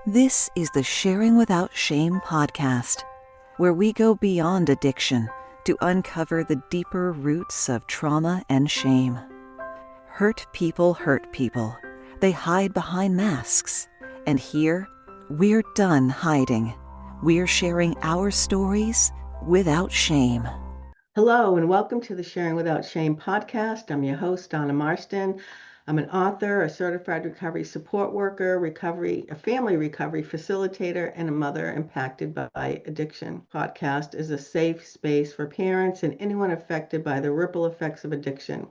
This is the Sharing Without Shame podcast, where we go beyond addiction to uncover the deeper roots of trauma and shame. Hurt people. They hide behind masks. And here, we're done hiding. We're sharing our stories without shame. Hello, and welcome to the Sharing Without Shame podcast. I'm your host, Donna Marston. I'm an author, a certified recovery support worker, a family recovery facilitator, and a mother impacted by addiction. Podcast is a safe space for parents and anyone affected by the ripple effects of addiction.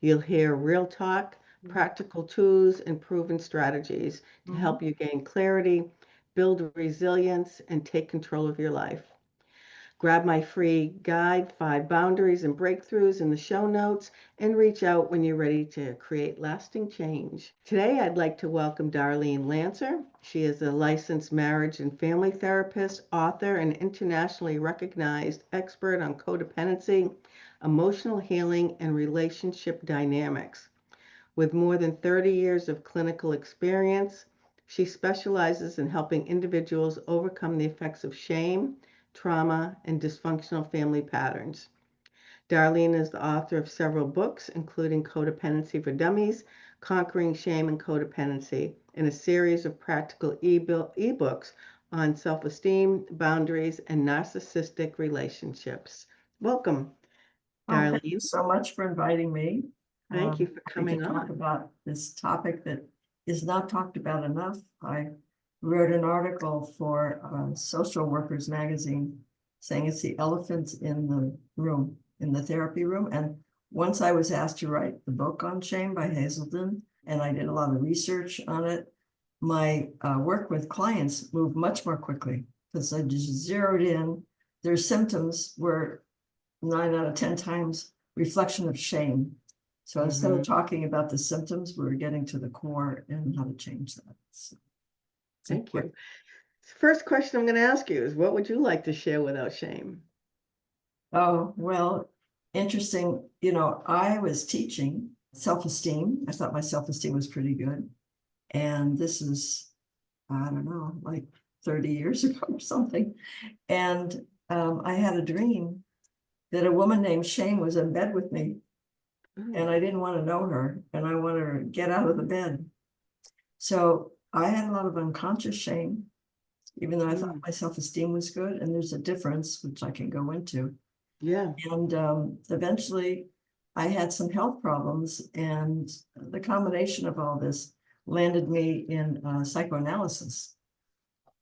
You'll hear real talk, practical tools, and proven strategies to help you gain clarity, build resilience, and take control of your life. Grab my free guide, 5 Boundaries and Breakthroughs, in the show notes, and reach out when you're ready to create lasting change. Today, I'd like to welcome Darlene Lancer. She is a licensed marriage and family therapist, author, and internationally recognized expert on codependency, emotional healing, and relationship dynamics. With more than 30 years of clinical experience, she specializes in helping individuals overcome the effects of shame, trauma, and dysfunctional family patterns. Darlene is the author of several books, including Codependency for Dummies, Conquering Shame and Codependency, and a series of practical ebooks on self-esteem, boundaries, and narcissistic relationships. Welcome, Well, thank you Darlene. so much for inviting me. Thank you for Happy coming to talk on. about this topic that is not talked about enough. I wrote an article for Social Workers magazine saying it's the elephant in the room, in the therapy room. And once I was asked to write the book on shame by Hazelden, and I did a lot of research on it, my work with clients moved much more quickly because I just zeroed in. Their symptoms were 9 out of 10 times reflection of shame. So instead of talking about the symptoms, we're getting to the core and how to change that. So, Thank you. First question I'm going to ask you is, what would you like to share without shame? Oh, well, interesting. You know, I was teaching self-esteem. I thought my self-esteem was pretty good. And this is, I don't know, like 30 years ago or something. And I had a dream that a woman named Shane was in bed with me. And I didn't want to know her, and I wanted her to get out of the bed. So I had a lot of unconscious shame, even though I thought my self-esteem was good. And there's a difference, which I can go into. Yeah. And eventually I had some health problems, and the combination of all this landed me in psychoanalysis.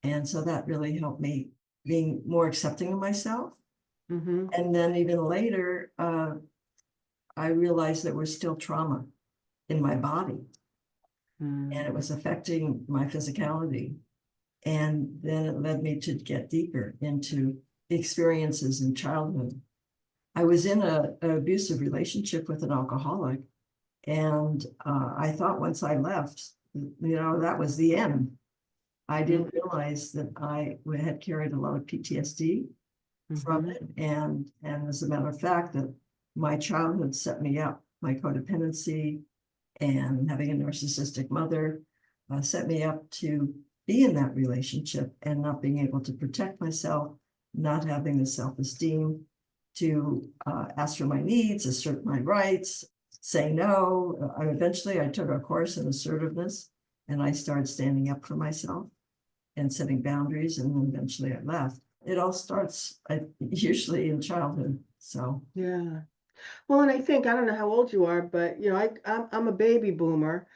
And so that really helped me being more accepting of myself. And then even later, I realized there was still trauma in my body, and it was affecting my physicality. And then it led me to get deeper into experiences in childhood. I was in an abusive relationship with an alcoholic, and I thought once I left, that was the end. I didn't realize that I had carried a lot of PTSD from it, and as a matter of fact, that my childhood set me up. My codependency and having a narcissistic mother set me up to be in that relationship and not being able to protect myself, not having the self-esteem to ask for my needs, assert my rights, say no. Eventually, I took a course in assertiveness, and I started standing up for myself and setting boundaries, and then eventually I left. It all starts usually in childhood. So yeah. Well, and I think, I don't know how old you are, but I'm a baby boomer,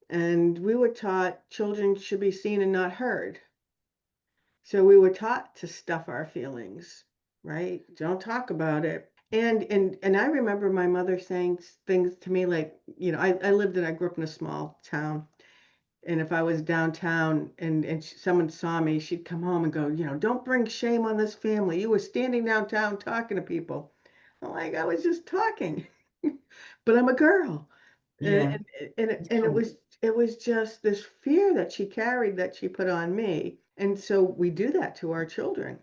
and we were taught children should be seen and not heard. So we were taught to stuff our feelings, right? Don't talk about it. And I remember my mother saying things to me like, I grew up in a small town. And if I was downtown and someone saw me, she'd come home and go, don't bring shame on this family. You were standing downtown talking to people. I'm like, I was just talking, but I'm a girl. yeah. And it was just this fear that she carried that she put on me. And so we do that to our children.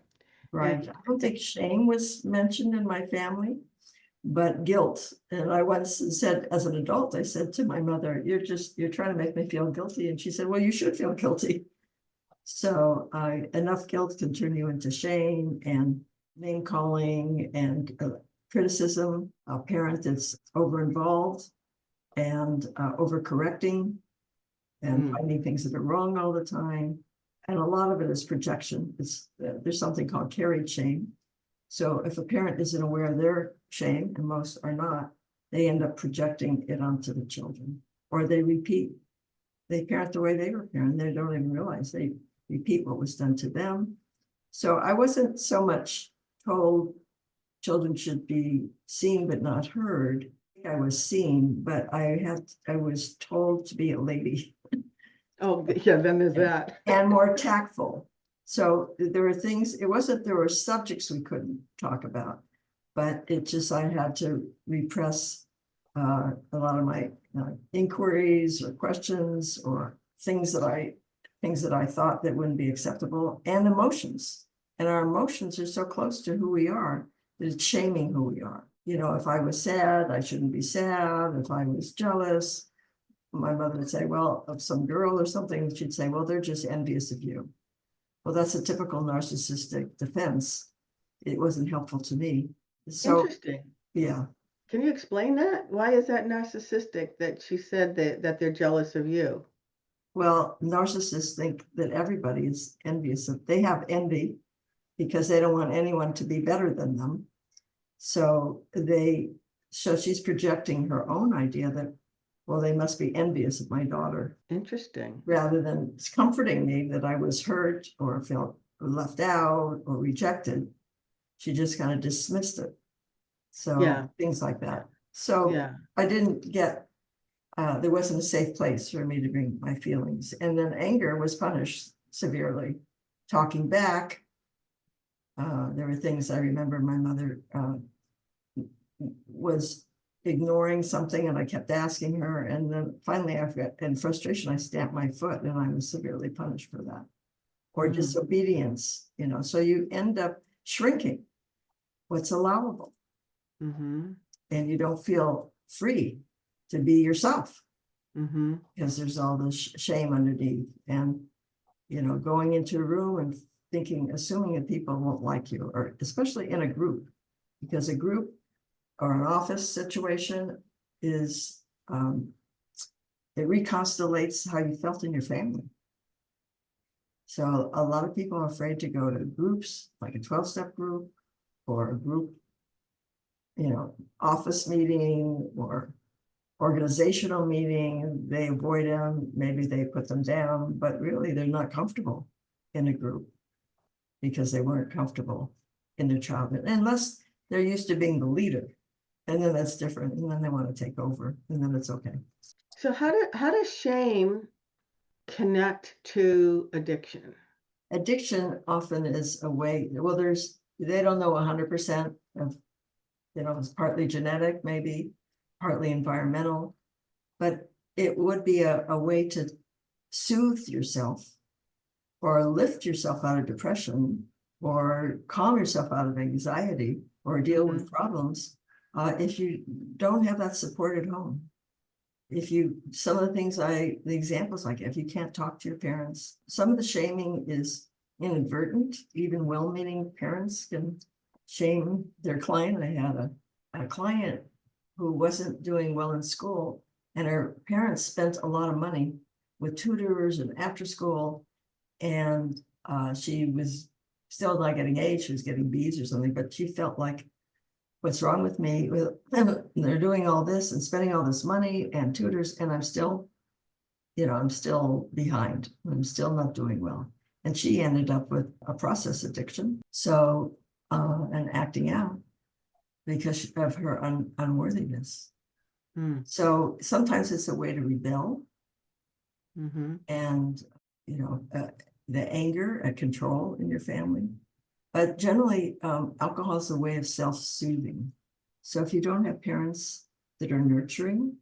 Right. I don't think shame was mentioned in my family, but guilt. And I once said, as an adult, I said to my mother, you're trying to make me feel guilty. And she said, well, you should feel guilty. So enough guilt can turn you into shame and name calling and criticism. A parent that's over-involved and overcorrecting and finding things that are wrong all the time. And a lot of it is projection. There's something called carried shame. So if a parent isn't aware of their shame, and most are not, they end up projecting it onto the children, or they parent the way they were parented. They don't even realize they repeat what was done to them. So I wasn't so much told children should be seen but not heard. I was seen, but I was told to be a lady. Oh, yeah, then there's that. And more tactful. So there were things, there were subjects we couldn't talk about, but I had to repress a lot of my inquiries or questions or things that I thought that wouldn't be acceptable, and emotions. And our emotions are so close to who we are that it's shaming who we are. If I was sad, I shouldn't be sad. If I was jealous, my mother would say, well, of some girl or something, she'd say, well, they're just envious of you. Well, that's a typical narcissistic defense. It wasn't helpful to me. So, Interesting. yeah. Can you explain that? Why is that narcissistic that she said that they're jealous of you? Well, narcissists think that everybody is envious of. They have envy because they don't want anyone to be better than them. So she's projecting her own idea that, well, they must be envious of my daughter. Interesting. Rather than comforting me that I was hurt or felt left out or rejected, she just kind of dismissed it. So things like that. So I didn't get, there wasn't a safe place for me to bring my feelings. And then anger was punished severely. Talking back, there were things I remember my mother was ignoring something, and I kept asking her, and then finally in frustration, I stamped my foot, and I was severely punished for that. Or disobedience, so you end up shrinking what's allowable. And you don't feel free to be yourself because there's all this shame underneath. And going into a room and assuming that people won't like you, or especially in a group, because a group or an office situation is, it reconstellates how you felt in your family. So a lot of people are afraid to go to groups, like a 12-step group or a group, office meeting or organizational meeting. They avoid them, maybe they put them down, but really they're not comfortable in a group because they weren't comfortable in their childhood, unless they're used to being the leader. And then that's different. And then they want to take over, and then it's okay. So how does shame connect to addiction? Addiction often is a way, well, they don't know 100% of, it's partly genetic, maybe partly environmental, but it would be a way to soothe yourself or lift yourself out of depression or calm yourself out of anxiety or deal with problems. If you don't have that support at home, some of the examples I give, if you can't talk to your parents, some of the shaming is inadvertent. Even well-meaning parents can shame their client. I had a client who wasn't doing well in school, and her parents spent a lot of money with tutors and after school, and she was still not getting A's. She was getting B's or something, but she felt like, what's wrong with me? They're doing all this and spending all this money and tutors, and I'm still behind. I'm still not doing well. And she ended up with a process addiction. So, and acting out because of her unworthiness. So sometimes it's a way to rebel. And, the anger and control in your family. But generally, alcohol is a way of self-soothing. So if you don't have parents that are nurturing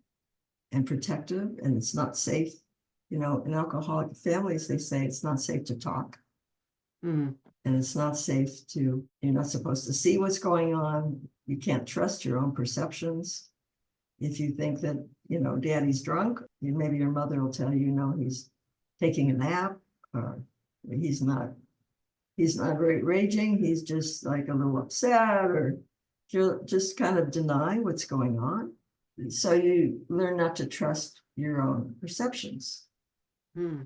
and protective, and it's not safe, in alcoholic families, they say it's not safe to talk. And it's not safe you're not supposed to see what's going on. You can't trust your own perceptions. If you think that, daddy's drunk, maybe your mother will tell you, he's taking a nap, or He's not raging. He's just like a little upset, or just kind of deny what's going on. So you learn not to trust your own perceptions. Hmm.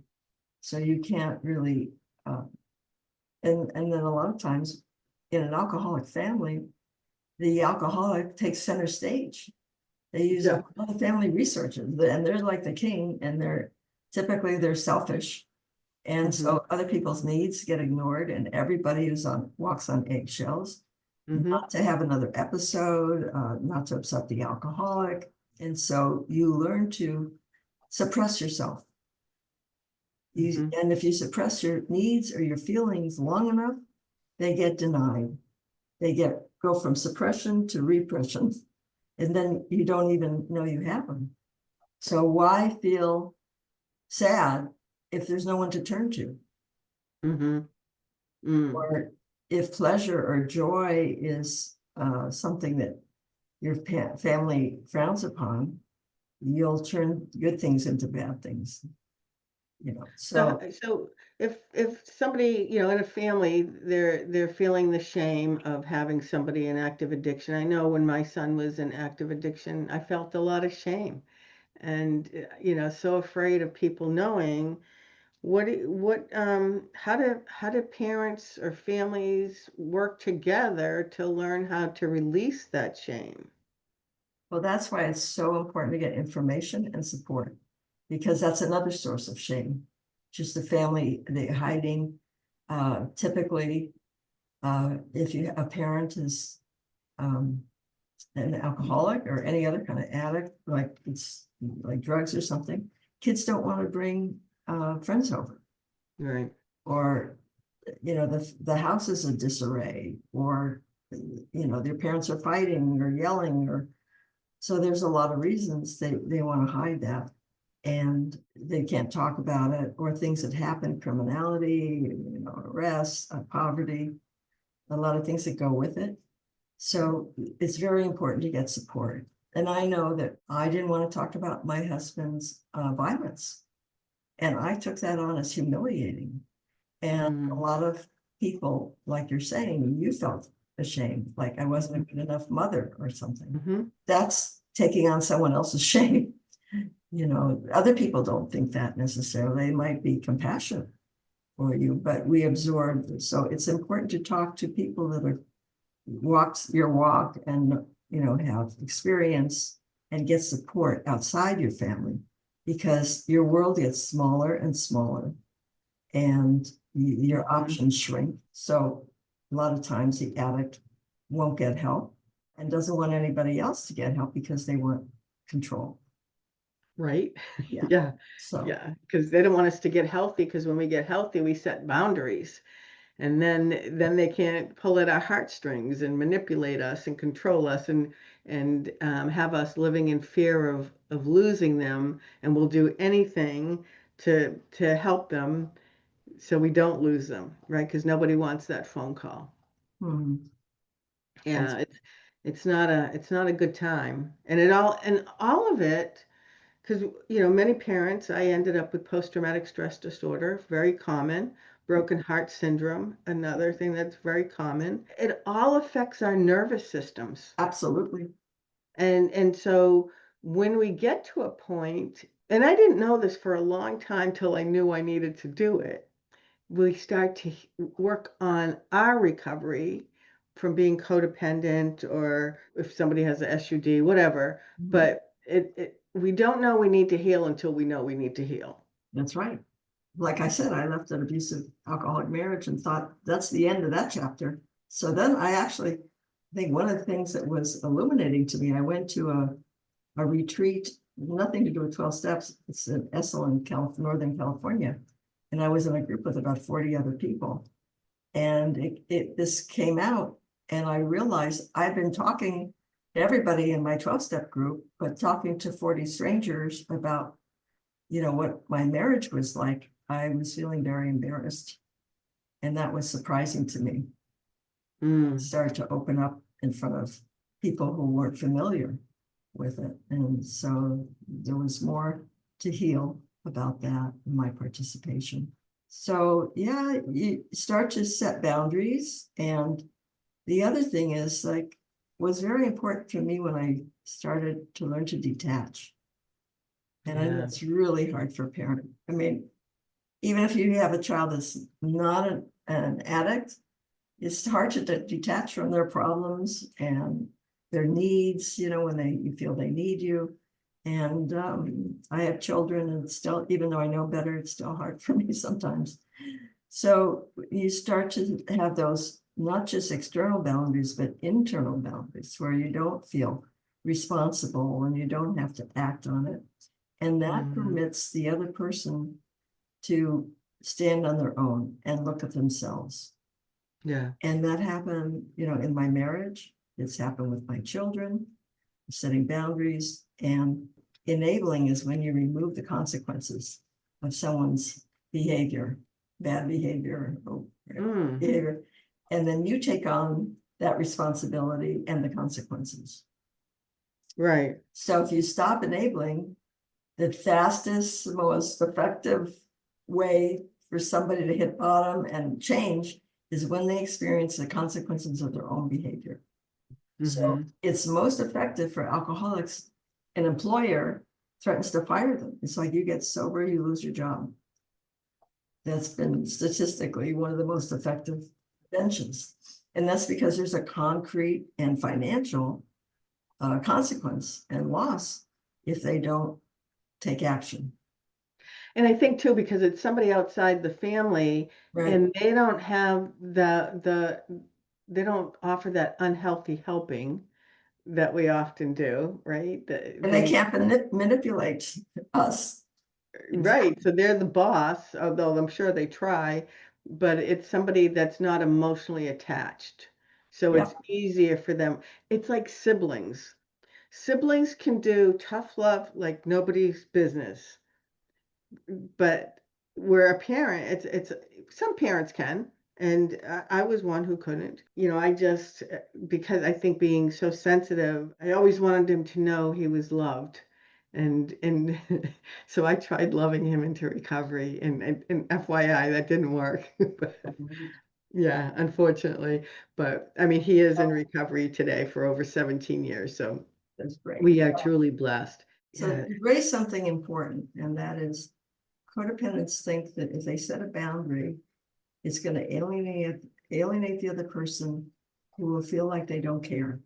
So you can't really, and then a lot of times in an alcoholic family, the alcoholic takes center stage. They use Yeah. up all the family resources, and they're like the king, and they're selfish. And so other people's needs get ignored, and everybody walks on eggshells, not to have another episode, not to upset the alcoholic. And so you learn to suppress yourself. And if you suppress your needs or your feelings long enough, they get denied. They go from suppression to repression, and then you don't even know you have them. So why feel sad if there's no one to turn to? Or if pleasure or joy is something that your family frowns upon, you'll turn good things into bad things. So if somebody, in a family, they're feeling the shame of having somebody in active addiction. I know when my son was in active addiction, I felt a lot of shame, and so afraid of people knowing. How do parents or families work together to learn how to release that shame? Well, that's why it's so important to get information and support, because that's another source of shame. Just the family, the hiding. Typically, if a parent is an alcoholic or any other kind of addict, like it's like drugs or something, kids don't want to bring friends over, Right. or the house is a disarray, or their parents are fighting or yelling, or so there's a lot of reasons they want to hide that, and they can't talk about it, or things that happen, criminality, arrests, poverty, a lot of things that go with it. So it's very important to get support. And I know that I didn't want to talk about my husband's violence, and I took that on as humiliating. And a lot of people, like you're saying, you felt ashamed, like I wasn't a good enough mother or something. That's taking on someone else's shame. Other people don't think that necessarily. They might be compassionate for you, but we absorb. So it's important to talk to people that are walked your walk and have experience, and get support outside your family, because your world gets smaller and smaller, and your options shrink. So a lot of times the addict won't get help and doesn't want anybody else to get help because they want control. Right. Yeah. Yeah. So Yeah. Because they don't want us to get healthy, because when we get healthy, we set boundaries. And then they can't pull at our heartstrings and manipulate us and control us, and have us living in fear of losing them, and we'll do anything to help them so we don't lose them, right? Because nobody wants that phone call. Yeah, it's not a good time, and all of it. Because, many parents, I ended up with post-traumatic stress disorder, very common, broken heart syndrome, another thing that's very common. It all affects our nervous systems. absolutely. And so when we get to a point, and I didn't know this for a long time till I knew I needed to do it, we start to work on our recovery from being codependent, or if somebody has a SUD, whatever. But we don't know we need to heal until we know we need to heal. That's right. Like I said, I left an abusive alcoholic marriage and thought that's the end of that chapter. So then I think one of the things that was illuminating to me, I went to a retreat, nothing to do with 12 steps. It's in Esalen, Northern California. And I was in a group with about 40 other people. And this came out, and I realized I've been talking to everybody in my 12-step group, but talking to 40 strangers about, what my marriage was like. I was feeling very embarrassed. And that was surprising to me. I started to open up in front of people who weren't familiar with it. And so there was more to heal about that in my participation. So yeah, you start to set boundaries. And the other thing is, like, was very important for me when I started to learn to detach. And I know Yeah. it's really hard for a parent. I mean, even if you have a child that's not an addict, it's hard to detach from their problems and their needs, when you feel they need you. And I have children, and still, even though I know better, it's still hard for me sometimes. So you start to have those not just external boundaries, but internal boundaries where you don't feel responsible and you don't have to act on it. And that permits the other person to stand on their own and look at themselves. Yeah. And that happened, in my marriage. It's happened with my children, setting boundaries. And enabling is when you remove the consequences of someone's behavior, bad behavior, or behavior, and then you take on that responsibility and the consequences. Right. So if you stop enabling, the fastest, most effective way for somebody to hit bottom and change is when they experience the consequences of their own behavior. So it's most effective for alcoholics. An employer threatens to fire them. It's like, you get sober, you lose your job. That's been statistically one of the most effective preventions. And that's because there's a concrete and financial consequence and loss if they don't take action. And I think too, because it's somebody outside the family, Right. and they don't have they don't offer that unhealthy helping that we often do, right? And they can't manipulate us. Right. So they're the boss, although I'm sure they try, but it's somebody that's not emotionally attached. So it's Yep. easier for them. It's like siblings. Siblings can do tough love like nobody's business. But where a parent, it's some parents can, and I was one who couldn't. I just because I think being so sensitive, I always wanted him to know he was loved, and so I tried loving him into recovery, and FYI, that didn't work. But, yeah, unfortunately. But I mean, he is in recovery today for over 17 years, so That's great. we are truly blessed. So Yeah. you raised something important, and that is codependents think that if they set a boundary, it's going to alienate the other person, who will feel like they don't care.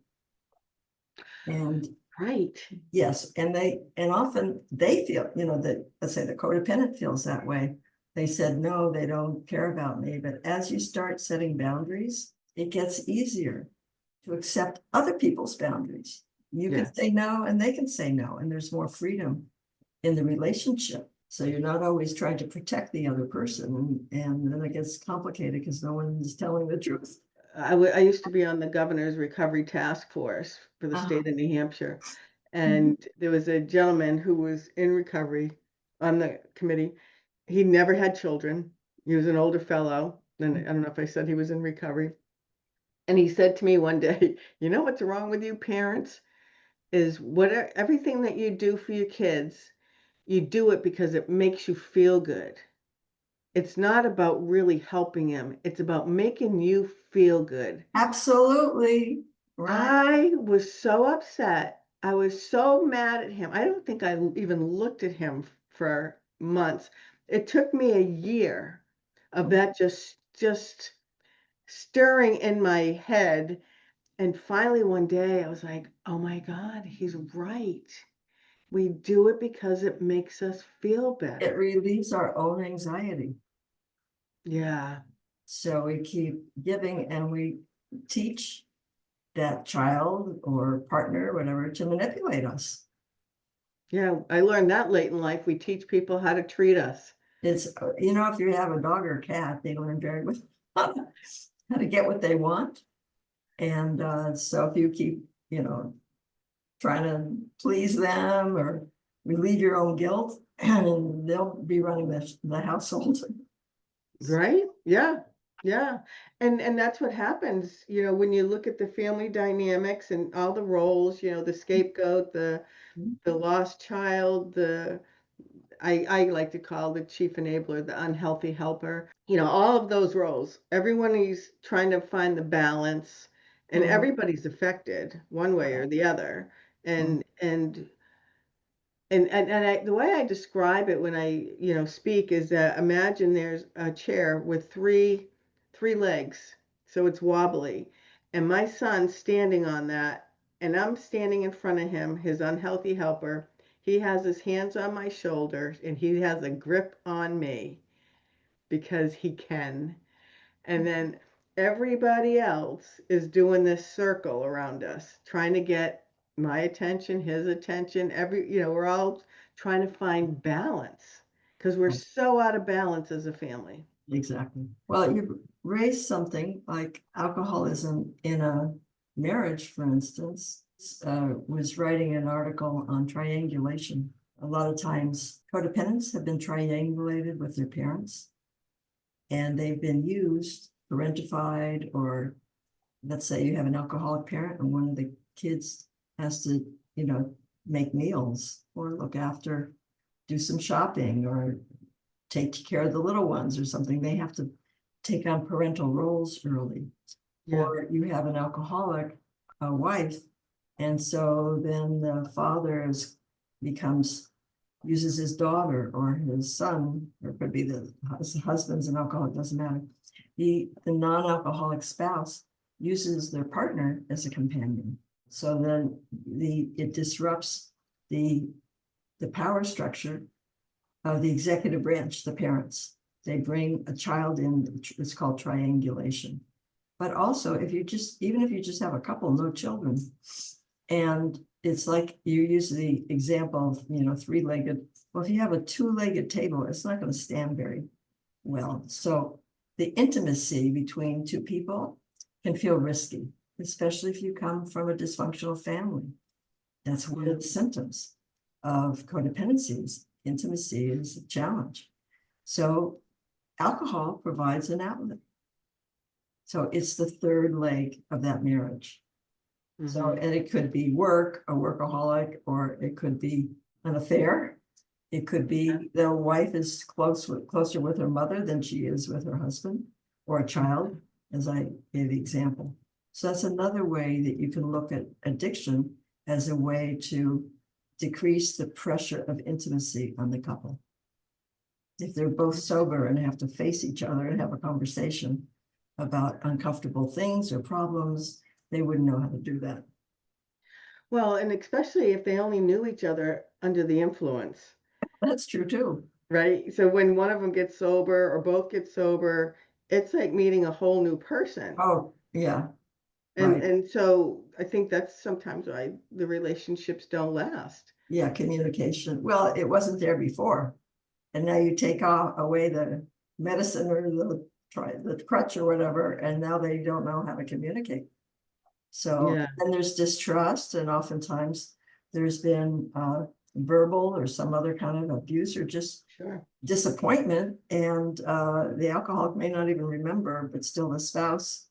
And Right. yes, and often they feel, that, let's say the codependent feels that way. They said, no, they don't care about me. But as you start setting boundaries, it gets easier to accept other people's boundaries. You Yeah. can say no, and they can say no, and there's more freedom in the relationship. So you're not always trying to protect the other person, and then it gets complicated because no one is telling the truth. I used to be on the governor's recovery task force for the state of New Hampshire. And there was a gentleman who was in recovery on the committee. He never had children. He was an older fellow. And I don't know if I said he was in recovery. And he said to me one day, you know what's wrong with you parents is everything that you do for your kids, you do it because it makes you feel good. It's not about really helping him. It's about making you feel good. Absolutely. Right. I was so upset. I was so mad at him. I don't think I even looked at him for months. It took me a year of that just stirring in my head. And finally one day I was like, "Oh my God, he's right. We do it because it makes us feel It better." relieves our own anxiety. Yeah. So we keep giving, and we teach that child or partner, whatever, to manipulate us. Yeah, I learned that late in life. We teach people how to treat us. It's, if you have a dog or a cat, they learn very well how to get what they want. And so if you keep, trying to please them or relieve your own guilt, and they'll be running the household. Right? Yeah. Yeah. And that's what happens, when you look at the family dynamics and all the roles, the scapegoat, the lost child, I like to call the chief enabler, the unhealthy helper. All of those roles, everyone is trying to find the balance, and Mhm. everybody's affected one way or the other. Mhm. And the way I describe it when I speak is that imagine there's a chair with three legs, so it's wobbly, and my son's standing on that, and I'm standing in front of him, his unhealthy helper. He has his hands on my shoulders, and he has a grip on me because he can. And then everybody else is doing this circle around us, trying to get my attention, his attention. We're all trying to find balance because we're Right. so out of balance as a family. Exactly. Well, you raised something like alcoholism in a marriage, for instance. Was writing an article on triangulation. A lot of times, codependents have been triangulated with their parents, and they've been used, parentified, or let's say you have an alcoholic parent and one of the kids has to, make meals or look after, do some shopping or take care of the little ones or something. They have to take on parental roles early. Yeah. Or you have an alcoholic wife, and so then the father uses his daughter or his son, or it could be the husband's an alcoholic, doesn't matter. The non-alcoholic spouse uses their partner as a companion. So then it disrupts the power structure of the executive branch, the parents. They bring a child in, it's called triangulation. But also, even if you just have a couple, no children, and it's like you use the example of, three-legged. Well, if you have a two-legged table, it's not going to stand very well. So the intimacy between two people can feel risky, especially if you come from a dysfunctional family. That's one of the symptoms of codependencies. Intimacy is a challenge. So alcohol provides an outlet. So it's the third leg of that marriage. So, and it could be work, a workaholic, or it could be an affair. It could be the wife is closer with her mother than she is with her husband or a child, as I gave the example. So that's another way that you can look at addiction as a way to decrease the pressure of intimacy on the couple. If they're both sober and have to face each other and have a conversation about uncomfortable things or problems, they wouldn't know how to do that. Well, and especially if they only knew each other under the influence, That's true too. right? So when one of them gets sober or both get sober, it's like meeting a whole new person. Oh, yeah, And right. and so I think that's sometimes why the relationships don't last. Yeah, communication. Well, it wasn't there before. And now you take away the medicine or the crutch or whatever, and now they don't know how to communicate. So, Yeah, and there's distrust, and oftentimes there's been verbal or some other kind of abuse or just sure. disappointment. And the alcoholic may not even remember, but still the spouse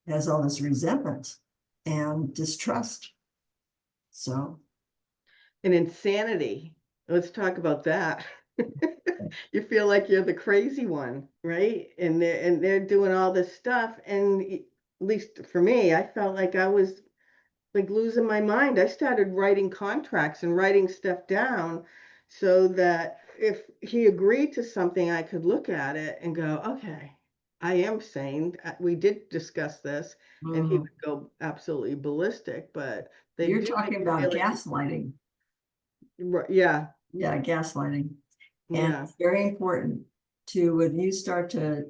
has all this resentment and distrust. So, And insanity. Let's talk about that. You feel like you're the crazy one, right? And they're doing all this stuff, and at least for me, I felt like I was like losing my mind. I started writing contracts and writing stuff down so that if he agreed to something, I could look at it and go, okay, I am sane. We did discuss this, and he would go absolutely ballistic, but they you're do make talking you feel about like, gaslighting. yeah, Yeah, gaslighting. And yeah, it's very important to, when you start to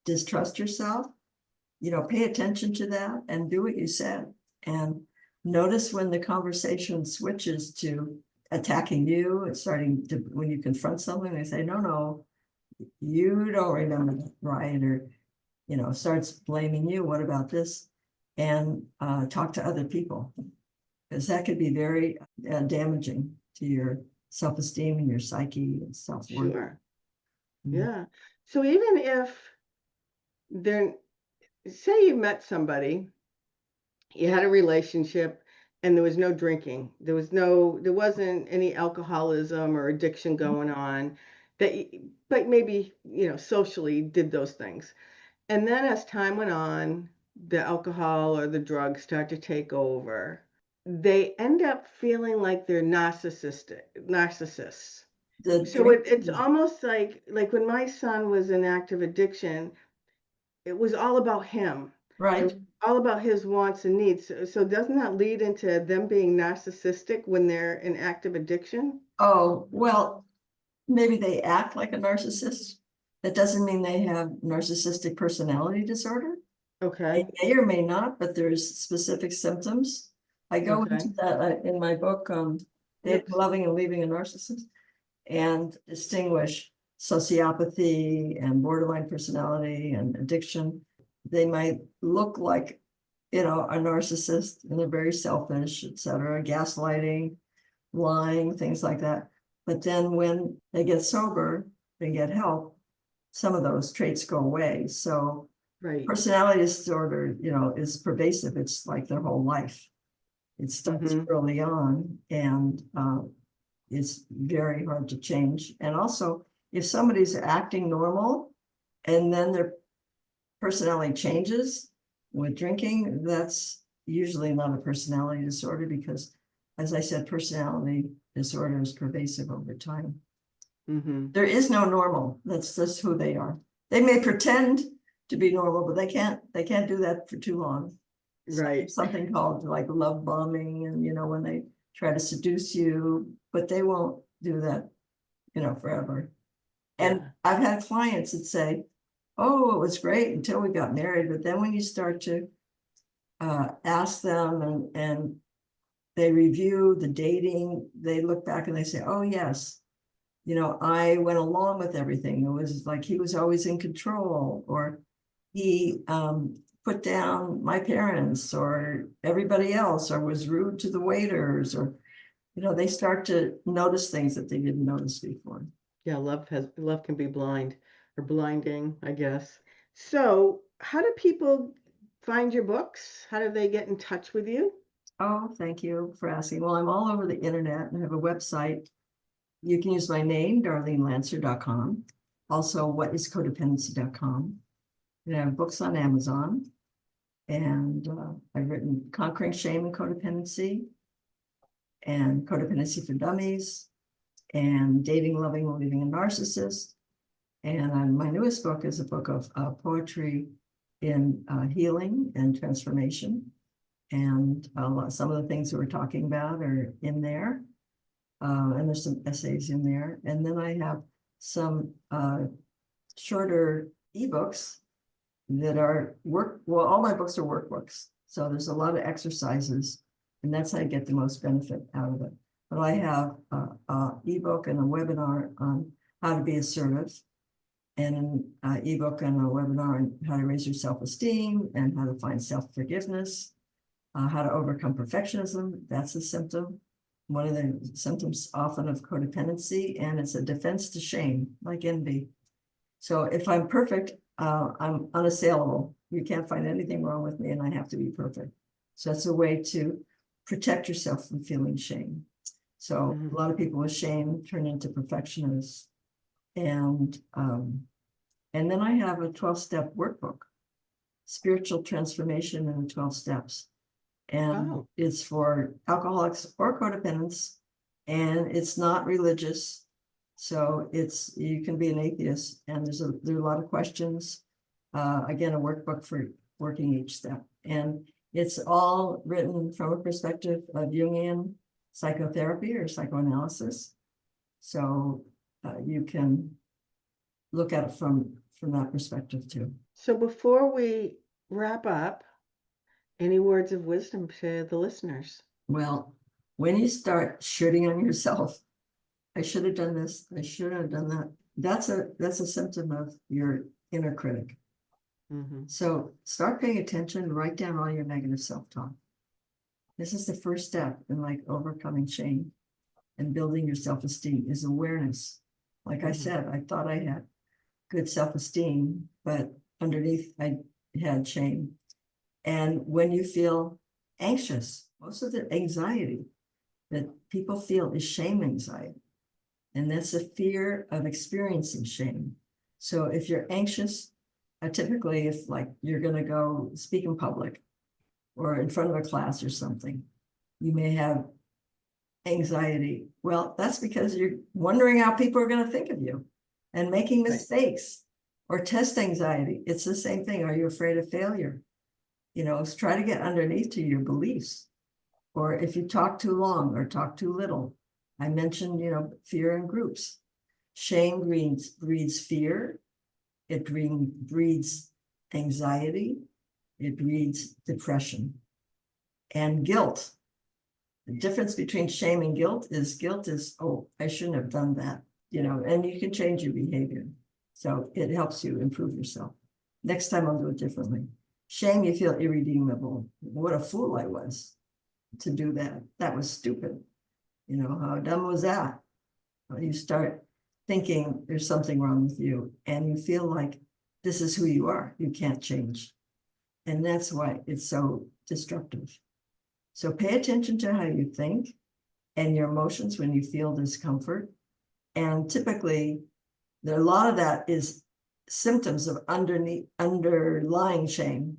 distrust yourself, pay attention to that and do what you said. And notice when the conversation switches to attacking you and starting to, when you confront something, they say, no, you don't remember that, right? Or, starts blaming you. What about this? And talk to other people, because that could be very damaging to your self-esteem and your psyche and self-worth. sure, Mm. yeah. So even if they're, say you met somebody, you had a relationship, and there was no drinking. There wasn't any alcoholism or addiction going on but maybe, socially did those things. And then as time went on, the alcohol or the drugs start to take over. They end up feeling like they're narcissists. The So drink, it's almost like when my son was in active addiction, it was all about him. It right? was all about his wants and needs. So doesn't that lead into them being narcissistic when they're in active addiction? Oh, well, maybe they act like a narcissist. That doesn't mean they have narcissistic personality disorder. It Okay. may or may not, but there's specific symptoms. I go Okay. into that in my book, Yes. Loving and Leaving a Narcissist, and distinguish sociopathy and borderline personality and addiction. They might look like, a narcissist, and they're very selfish, etc., gaslighting, lying, things like that. But then when they get sober and get help, some of those traits go away. So Right. personality disorder, is pervasive. It's like their whole life. It starts Mm-hmm. early on, and it's very hard to change. And also, if somebody's acting normal and then their personality changes with drinking, that's usually not a personality disorder because, as I said, personality disorder is pervasive over time. Mm-hmm. There is no normal. That's just who they are. They may pretend to be normal, but they can't do that for too long. Right. Something called like love bombing, and when they try to seduce you, but they won't do that, forever. And Yeah. I've had clients that say, oh, it was great until we got married, but then when you start to ask them and they review the dating, they look back and they say, oh yes, I went along with everything. It was like he was always in control, or he put down my parents or everybody else, or was rude to the waiters, or they start to notice things that they didn't notice before. Yeah, love can be blind or blinding, I guess. So, how do people find your books? How do they get in touch with you? Oh, thank you for asking. Well, I'm all over the internet and have a website. You can use my name, darlenelancer.com. Also, whatiscodependency.com. And I have books on Amazon. And I've written Conquering Shame and Codependency, and Codependency for Dummies, and Dating, Loving, and Leaving a Narcissist. And my newest book is a book of poetry in healing and transformation. And some of the things that we're talking about are in there. And there's some essays in there. And then I have some shorter ebooks that are well, all my books are workbooks. So there's a lot of exercises, and that's how I get the most benefit out of it. But I have a ebook and a webinar on how to be assertive, and an ebook and a webinar on how to raise your self-esteem and how to find self-forgiveness, how to overcome perfectionism. That's a symptom, one of the symptoms often of codependency, and it's a defense to shame, like envy. So if I'm perfect, I'm unassailable. You can't find anything wrong with me, and I have to be perfect. So that's a way to protect yourself from feeling shame. So a lot of people with shame turn into perfectionists. And then I have a 12-step workbook, Spiritual Transformation in the 12 Steps. And it's for alcoholics or codependents, and it's not religious. So you can be an atheist, and there are a lot of questions. Again, a workbook for working each step. And it's all written from a perspective of Jungian psychotherapy or psychoanalysis. So you can look at it from that perspective too. So before we wrap up, any words of wisdom to the listeners? Well, when you start shooting on yourself, I should have done this, I should have done that. That's a symptom of your inner critic. So start paying attention, write down all your negative self-talk. This is the first step in overcoming shame and building your self-esteem is awareness. Like I said, I thought I had good self-esteem, but underneath I had shame. And when you feel anxious, Most of the anxiety that people feel is shame anxiety. And that's a fear of experiencing shame. So if you're anxious, typically if like you're going to go speak in public or in front of a class or something, you may have anxiety. Well, that's because you're wondering how people are going to think of you and making mistakes. Or test anxiety. It's the same thing. Are you afraid of failure? Try to get underneath to your beliefs. Or if you talk too long or talk too little. I mentioned, fear in groups. Shame breeds fear. It breeds anxiety. It breeds depression. And guilt. The difference between shame and guilt is, oh, I shouldn't have done that, and you can change your behavior. So it helps you improve yourself. Next time I'll do it differently. Shame, you feel irredeemable. What a fool I was to do that. That was stupid. How dumb was that? You start thinking there's something wrong with you, and you feel like this is who you are. You can't change. And that's why it's so destructive. So pay attention to how you think and your emotions when you feel discomfort. And typically, a lot of that is symptoms of underlying shame.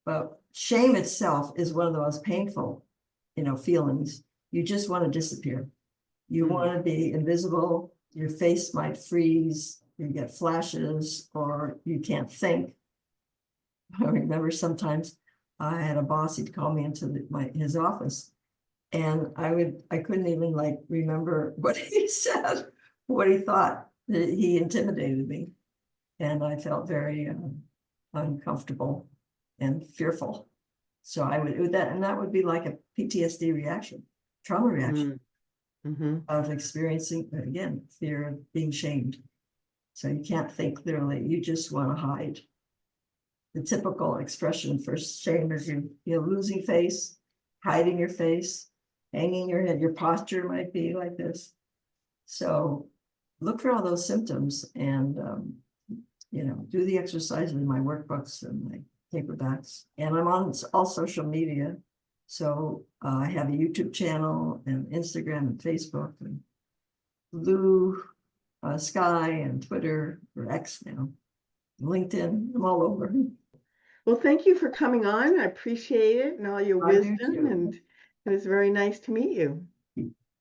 But shame itself is one of the most painful, feelings. You just want to disappear. You want to be invisible. Your face might freeze. You get flashes, or you can't think. I remember sometimes I had a boss, he'd call me into his office, and I couldn't even remember what he said, what he thought. He intimidated me, and I felt very uncomfortable and fearful. So I would do that, and that would be like a PTSD reaction, trauma reaction of experiencing, again, fear of being shamed. So you can't think clearly. You just want to hide. The typical expression for shame is losing face, hiding your face, hanging your head. Your posture might be like this. So look for all those symptoms and, do the exercises in my workbooks and my paperbacks. And I'm on all social media. So I have a YouTube channel and Instagram and Facebook and Blue Sky and Twitter, or X now, LinkedIn. I'm all over. Well, thank you for coming on. I appreciate it and all your wisdom, and it was very nice to meet you.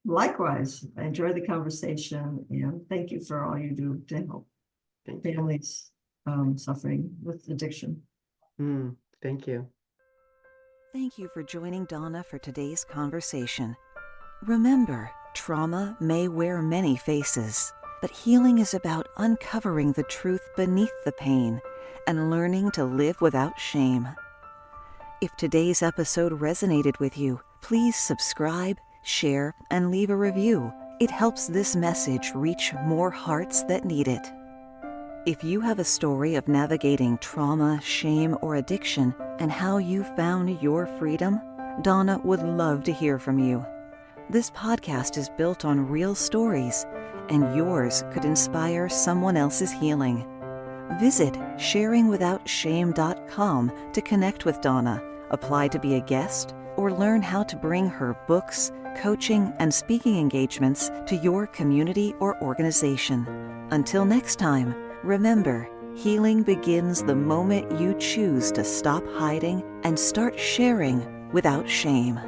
Likewise, I enjoyed the conversation, and thank you for all you do to help families suffering with addiction. Thank you. Thank you for joining Donna for today's conversation. Remember, trauma may wear many faces, but healing is about uncovering the truth beneath the pain and learning to live without shame. If today's episode resonated with you, please subscribe, share, and leave a review. It helps this message reach more hearts that need it. If you have a story of navigating trauma, shame, or addiction and how you found your freedom, Donna would love to hear from you. This podcast is built on real stories, and yours could inspire someone else's healing. Visit sharingwithoutshame.com to connect with Donna, apply to be a guest, or learn how to bring her books, coaching, and speaking engagements to your community or organization. Until next time, remember, healing begins the moment you choose to stop hiding and start sharing without shame.